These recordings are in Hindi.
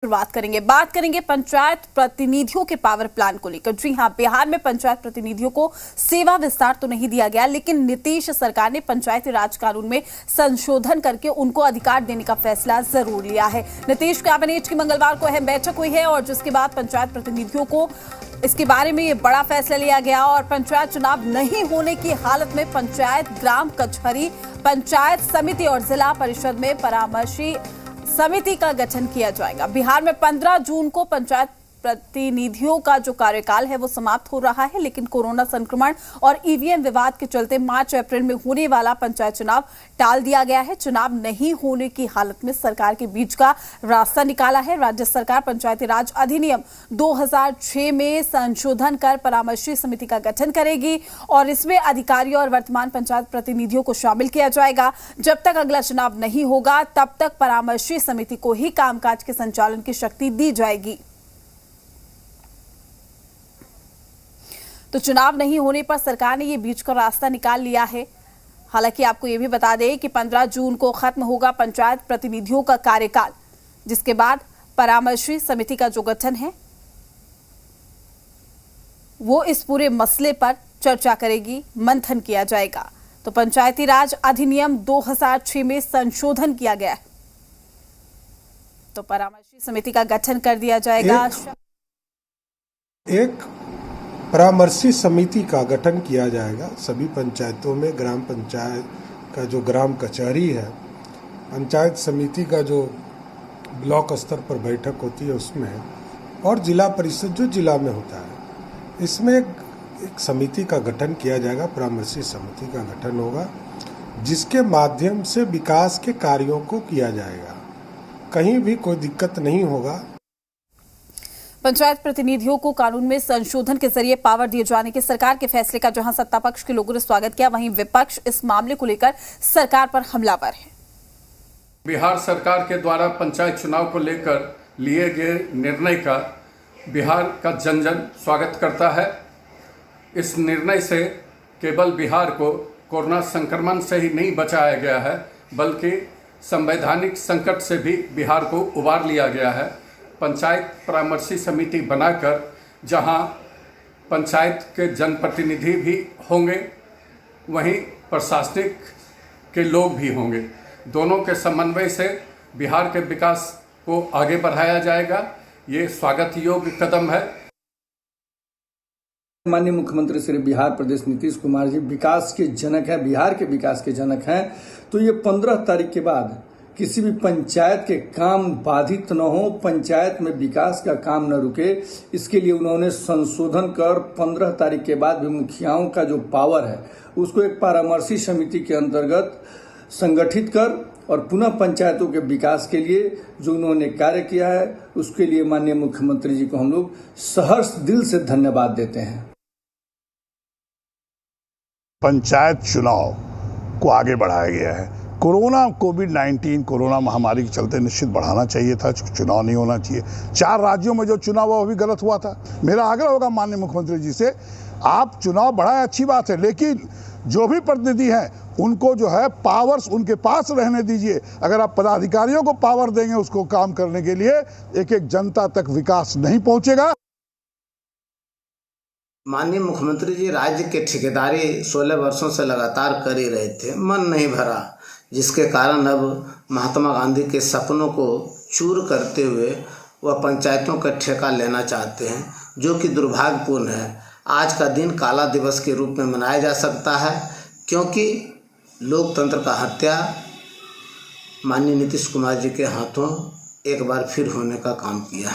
बात करेंगे पंचायत प्रतिनिधियों के पावर प्लान को लेकर। जी हां, बिहार में पंचायत प्रतिनिधियों को सेवा विस्तार तो नहीं दिया गया, लेकिन नीतीश सरकार ने पंचायती राज कानून में संशोधन करके उनको अधिकार देने का फैसला जरूर लिया है। नीतीश कैबिनेट की मंगलवार को अहम बैठक हुई है और जिसके बाद पंचायत प्रतिनिधियों को इसके बारे में ये बड़ा फैसला लिया गया और पंचायत चुनाव नहीं होने की हालत में पंचायत, ग्राम कचहरी, पंचायत समिति और जिला परिषद में परामर्शी समिति का गठन किया जाएगा। बिहार में 15 जून को पंचायत प्रतिनिधियों का जो कार्यकाल है वो समाप्त हो रहा है, लेकिन कोरोना संक्रमण और ईवीएम विवाद के चलते मार्च अप्रैल में होने वाला पंचायत चुनाव टाल दिया गया है। चुनाव नहीं होने की हालत में सरकार के बीच का रास्ता निकाला है। राज्य सरकार पंचायती राज अधिनियम 2006 में संशोधन कर परामर्शी समिति का गठन करेगी और इसमें अधिकारियों और वर्तमान पंचायत प्रतिनिधियों को शामिल किया जाएगा। जब तक अगला चुनाव नहीं होगा तब तक परामर्शी समिति को ही कामकाज के संचालन की शक्ति दी जाएगी। तो चुनाव नहीं होने पर सरकार ने ये बीच का रास्ता निकाल लिया है। हालांकि आपको ये भी बता दें कि 15 जून को खत्म होगा पंचायत प्रतिनिधियों का कार्यकाल, जिसके बाद परामर्शी समिति का जो गठन है वो इस पूरे मसले पर चर्चा करेगी, मंथन किया जाएगा। तो पंचायती राज अधिनियम 2006 में संशोधन किया गया है, तो परामर्शी समिति का गठन कर दिया जाएगा। एक परामर्शी समिति का गठन किया जाएगा। सभी पंचायतों में ग्राम पंचायत का जो ग्राम कचहरी है, पंचायत समिति का जो ब्लॉक स्तर पर बैठक होती है उसमें, और जिला परिषद जो जिला में होता है, इसमें एक समिति का गठन किया जाएगा। परामर्शी समिति का गठन होगा जिसके माध्यम से विकास के कार्यों को किया जाएगा। कहीं भी कोई दिक्कत नहीं होगा। पंचायत प्रतिनिधियों को कानून में संशोधन के जरिए पावर दिए जाने के सरकार के फैसले का जहां सत्ता पक्ष के लोगों ने स्वागत किया, वहीं विपक्ष इस मामले को लेकर सरकार पर हमलावर है। बिहार सरकार के द्वारा पंचायत चुनाव को लेकर लिए गए निर्णय का बिहार का जन जन स्वागत करता है। इस निर्णय से केवल बिहार को कोरोना संक्रमण से ही नहीं बचाया गया है, बल्कि संवैधानिक संकट से भी बिहार को उबार लिया गया है। पंचायत परामर्शी समिति बनाकर जहां पंचायत के जनप्रतिनिधि भी होंगे, वहीं प्रशासनिक के लोग भी होंगे। दोनों के समन्वय से बिहार के विकास को आगे बढ़ाया जाएगा। ये स्वागत योग्य कदम है। माननीय मुख्यमंत्री श्री बिहार प्रदेश नीतीश कुमार जी विकास के जनक हैं, बिहार के विकास के जनक हैं। तो ये 15 तारीख के बाद किसी भी पंचायत के काम बाधित न हो, पंचायत में विकास का काम न रुके, इसके लिए उन्होंने संशोधन कर 15 तारीख के बाद भी मुखियाओं का जो पावर है उसको एक परामर्शी समिति के अंतर्गत संगठित कर और पुनः पंचायतों के विकास के लिए जो उन्होंने कार्य किया है उसके लिए माननीय मुख्यमंत्री जी को हम लोग सहर्ष दिल से धन्यवाद देते हैं। पंचायत चुनाव को आगे बढ़ाया गया है। कोविड-19 कोरोना महामारी के चलते निश्चित बढ़ाना चाहिए था, चुनाव नहीं होना चाहिए। 4 राज्यों में जो चुनाव हुआ वो भी गलत हुआ था। मेरा आग्रह होगा माननीय मुख्यमंत्री जी से, आप चुनाव बढ़ाए अच्छी बात है, लेकिन जो भी प्रतिनिधि हैं उनको जो है पावर्स उनके पास रहने दीजिए। अगर आप पदाधिकारियों को पावर देंगे उसको काम करने के लिए, एक एक जनता तक विकास नहीं पहुंचेगा। माननीय मुख्यमंत्री जी राज्य के ठेकेदारी 16 वर्षों से लगातार कर ही रहे थे, मन नहीं भरा, जिसके कारण अब महात्मा गांधी के सपनों को चूर करते हुए वह पंचायतों का ठेका लेना चाहते हैं, जो कि दुर्भाग्यपूर्ण है। आज का दिन काला दिवस के रूप में मनाया जा सकता है, क्योंकि लोकतंत्र का हत्या माननीय नीतीश कुमार जी के हाथों एक बार फिर होने का काम किया।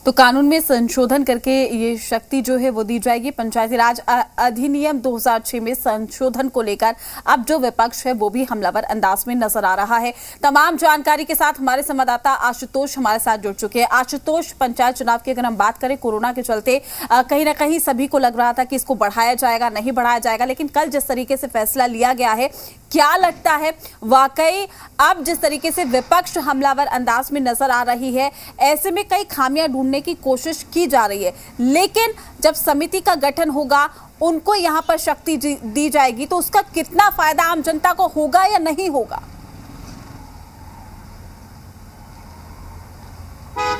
तो कानून में संशोधन करके ये शक्ति जो है वो दी जाएगी। पंचायती राज अधिनियम 2006 में संशोधन को लेकर अब जो विपक्ष है वो भी हमलावर अंदाज में नजर आ रहा है। तमाम जानकारी के साथ हमारे संवाददाता आशुतोष हमारे साथ जुड़ चुके हैं। आशुतोष, पंचायत चुनाव की अगर हम बात करें, कोरोना के चलते कहीं ना कहीं सभी को लग रहा था कि इसको बढ़ाया जाएगा, नहीं बढ़ाया जाएगा, लेकिन कल जिस तरीके से फैसला लिया गया है, क्या लगता है वाकई अब जिस तरीके से विपक्ष हमलावर अंदाज में नजर आ रही है, ऐसे में कई खामियां ढूंढने की कोशिश की जा रही है, लेकिन जब समिति का गठन होगा, उनको यहां पर शक्ति दी जाएगी, तो उसका कितना फायदा आम जनता को होगा या नहीं होगा?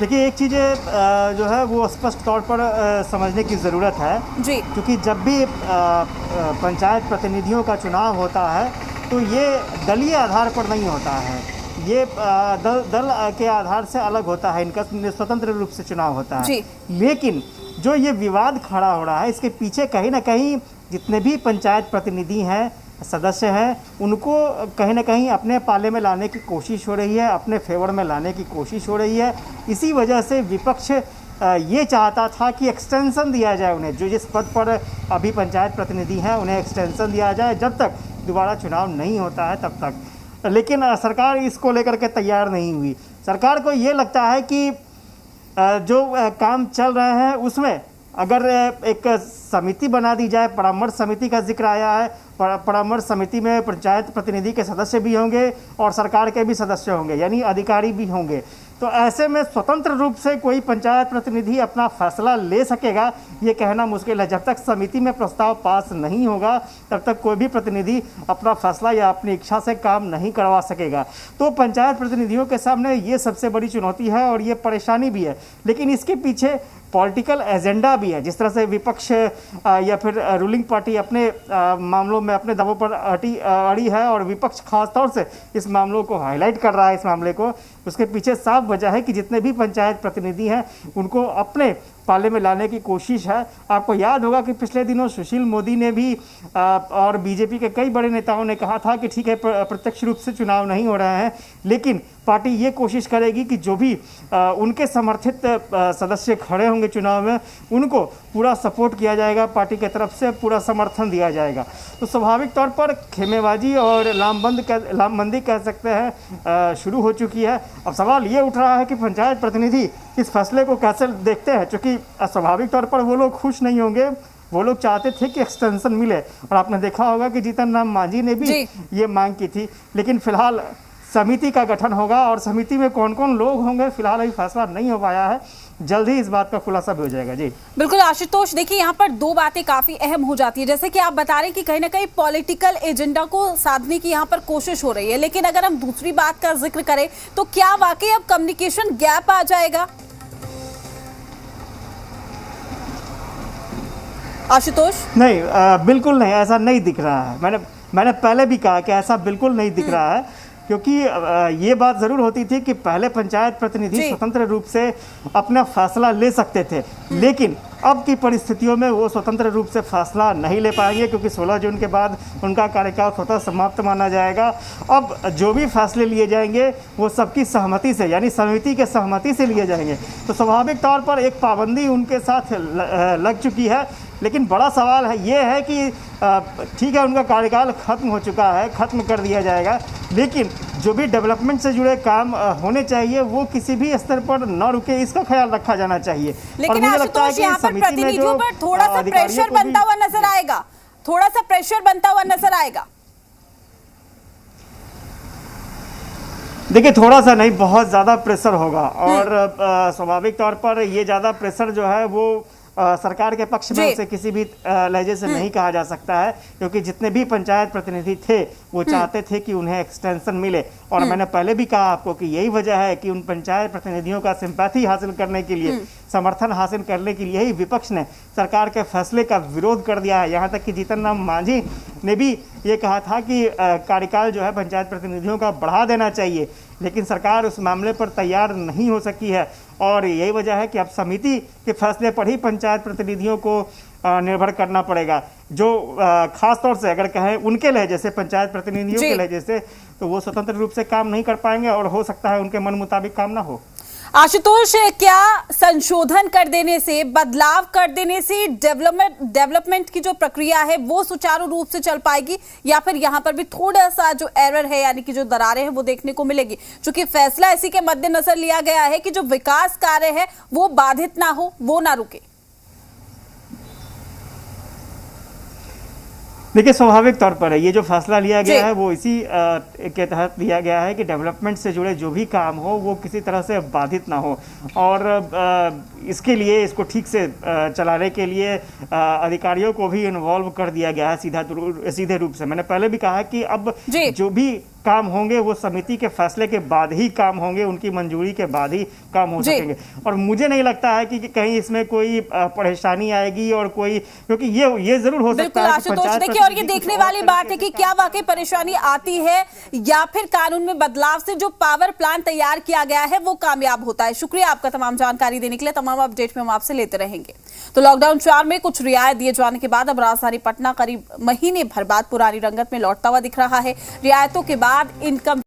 देखिए, एक चीज़ जो है वो स्पष्ट तौर पर समझने की ज़रूरत है जी। क्योंकि जब भी पंचायत प्रतिनिधियों का चुनाव होता है तो ये दलीय आधार पर नहीं होता है, ये दल के आधार से अलग होता है, इनका स्वतंत्र रूप से चुनाव होता है। जी। लेकिन जो ये विवाद खड़ा हो रहा है इसके पीछे कहीं ना कहीं जितने भी पंचायत प्रतिनिधि हैं, सदस्य हैं, उनको कहीं ना कहीं अपने पाले में लाने की कोशिश हो रही है, अपने फेवर में लाने की कोशिश हो रही है। इसी वजह से विपक्ष ये चाहता था कि एक्सटेंशन दिया जाए उन्हें, जो जिस पद पर अभी पंचायत प्रतिनिधि हैं उन्हें एक्सटेंशन दिया जाए जब तक दोबारा चुनाव नहीं होता है तब तक। लेकिन सरकार इसको लेकर के तैयार नहीं हुई। सरकार को ये लगता है कि जो काम चल रहे हैं उसमें अगर एक समिति बना दी जाए, परामर्श समिति का जिक्र आया है, परामर्श समिति में पंचायत प्रतिनिधि के सदस्य भी होंगे और सरकार के भी सदस्य होंगे, यानी अधिकारी भी होंगे। तो ऐसे में स्वतंत्र रूप से कोई पंचायत प्रतिनिधि अपना फैसला ले सकेगा ये कहना मुश्किल है। जब तक समिति में प्रस्ताव पास नहीं होगा तब तक कोई भी प्रतिनिधि अपना फैसला या अपनी इच्छा से काम नहीं करवा सकेगा। तो पंचायत प्रतिनिधियों के सामने ये सबसे बड़ी चुनौती है और ये परेशानी भी है। लेकिन इसके पीछे पॉलिटिकल एजेंडा भी है। जिस तरह से विपक्ष या फिर रूलिंग पार्टी अपने मामलों में अपने दबों पर अड़ी है और विपक्ष खास तौर से इस मामलों को हाईलाइट कर रहा है, इस मामले को, उसके पीछे साफ वजह है कि जितने भी पंचायत प्रतिनिधि हैं उनको अपने पाले में लाने की कोशिश है। आपको याद होगा कि पिछले दिनों सुशील मोदी ने भी और बीजेपी के कई बड़े नेताओं ने कहा था कि ठीक है, प्रत्यक्ष रूप से चुनाव नहीं हो रहे हैं, लेकिन पार्टी ये कोशिश करेगी कि जो भी उनके समर्थित सदस्य खड़े होंगे चुनाव में उनको पूरा सपोर्ट किया जाएगा, पार्टी की तरफ से पूरा समर्थन दिया जाएगा। तो स्वाभाविक तौर पर खेमेबाजी और लामबंदी कह सकते हैं शुरू हो चुकी है। अब सवाल ये उठ रहा है कि पंचायत प्रतिनिधि इस फैसले को कैसे देखते हैं, क्योंकि स्वाभाविक तौर पर वो लोग खुश नहीं होंगे। वो लोग चाहते थे कि एक्सटेंशन मिले और आपने देखा होगा कि जीतन राम मांझी ने भी ये मांग की थी। लेकिन फिलहाल समिति का गठन होगा और समिति में कौन कौन लोग होंगे फिलहाल अभी फैसला नहीं हो पाया है, जल्द ही इस बात का खुलासा भी हो जाएगा। जी बिल्कुल आशुतोष, देखिए यहाँ पर दो बातें काफी अहम हो जाती है। जैसे कि आप बता रहे हैं कि कहीं ना कहीं पॉलिटिकल एजेंडा को साधने की यहाँ पर कोशिश हो रही है, लेकिन अगर हम दूसरी बात का जिक्र करें तो क्या वाकई अब कम्युनिकेशन गैप आ जाएगा? आशुतोष नहीं, बिल्कुल नहीं, ऐसा नहीं दिख रहा है। मैंने पहले भी कहा कि ऐसा बिल्कुल नहीं दिख रहा है, क्योंकि ये बात ज़रूर होती थी कि पहले पंचायत प्रतिनिधि स्वतंत्र रूप से अपना फैसला ले सकते थे, लेकिन अब की परिस्थितियों में वो स्वतंत्र रूप से फैसला नहीं ले पाएंगे क्योंकि 16 जून के बाद उनका कार्यकाल स्वतः समाप्त माना जाएगा। अब जो भी फैसले लिए जाएंगे वो सबकी सहमति से, यानी समिति के सहमति से लिए जाएंगे। तो स्वाभाविक तौर पर एक पाबंदी उनके साथ लग चुकी है। लेकिन बड़ा सवाल है ये है कि ठीक है, उनका कार्यकाल खत्म हो चुका है, खत्म कर दिया जाएगा, लेकिन जो भी डेवलपमेंट से जुड़े काम होने चाहिए वो किसी भी स्तर पर न रुके, इसका ख्याल रखा जाना चाहिए। लेकिन आशुतोष, यहाँ पर प्रतिनिधियों पर थोड़ा सा प्रेशर बनता हुआ नजर आएगा, थोड़ा सा प्रेशर बनता हुआ नजर आएगा। देखिए, थोड़ा सा नहीं, बहुत ज़्यादा प्रेशर होगा और स्वाभाविक तौर पर ये ज़्यादा प्रेशर जो है वो सरकार के पक्ष में उसे किसी भी लहजे से नहीं कहा जा सकता है, क्योंकि जितने भी पंचायत प्रतिनिधि थे वो चाहते थे कि उन्हें एक्सटेंशन मिले। और मैंने पहले भी कहा आपको कि यही वजह है कि उन पंचायत प्रतिनिधियों का सिंपैथी हासिल करने के लिए, समर्थन हासिल करने के लिए ही विपक्ष ने सरकार के फैसले का विरोध कर दिया है। यहाँ तक कि जीतन राम मांझी ने भी ये कहा था कि कार्यकाल जो है पंचायत प्रतिनिधियों का बढ़ा देना चाहिए, लेकिन सरकार उस मामले पर तैयार नहीं हो सकी है। और यही वजह है कि अब समिति के फैसले पर ही पंचायत प्रतिनिधियों को निर्भर करना पड़ेगा। जो खास तौर से अगर कहें उनके लहजे से, पंचायत प्रतिनिधियों के लहजे से, तो वो स्वतंत्र रूप से काम नहीं कर पाएंगे और हो सकता है उनके मन मुताबिक काम ना हो। आशुतोष, क्या संशोधन कर देने से, बदलाव कर देने से डेवलपमेंट की जो प्रक्रिया है वो सुचारू रूप से चल पाएगी, या फिर यहाँ पर भी थोड़ा सा जो एरर है यानी कि जो दरारें हैं वो देखने को मिलेगी? क्योंकि फैसला इसी के मद्देनजर लिया गया है कि जो विकास कार्य है वो बाधित ना हो, वो ना रुके। देखिए, स्वाभाविक तौर पर ये जो फैसला लिया गया है वो इसी के तहत लिया गया है कि डेवलपमेंट से जुड़े जो भी काम हो वो किसी तरह से बाधित ना हो, और इसके लिए, इसको ठीक से चलाने के लिए अधिकारियों को भी इन्वॉल्व कर दिया गया है सीधे रूप से। मैंने पहले भी कहा कि अब जो भी काम होंगे वो समिति के फैसले के बाद ही काम होंगे, उनकी मंजूरी के बाद ही काम हो सकेंगे। और मुझे नहीं लगता है कि कहीं इसमें कोई परेशानी आएगी और कोई, क्योंकि ये जरूर हो सकता है कि आशुतोष देखिए, और ये देखने वाली बात है कि क्या वाकई परेशानी आती है या फिर कानून में बदलाव से जो पावर प्लान तैयार किया गया है वो कामयाब होता है। शुक्रिया आपका तमाम जानकारी देने के लिए। तमाम अपडेट में हम आपसे लेते रहेंगे। तो लॉकडाउन 4 में कुछ रियायत दिए जाने के बाद अब राजधानी पटना करीब महीने भर बाद पुरानी रंगत में लौटता हुआ दिख रहा है। रियायतों के बाद इनकम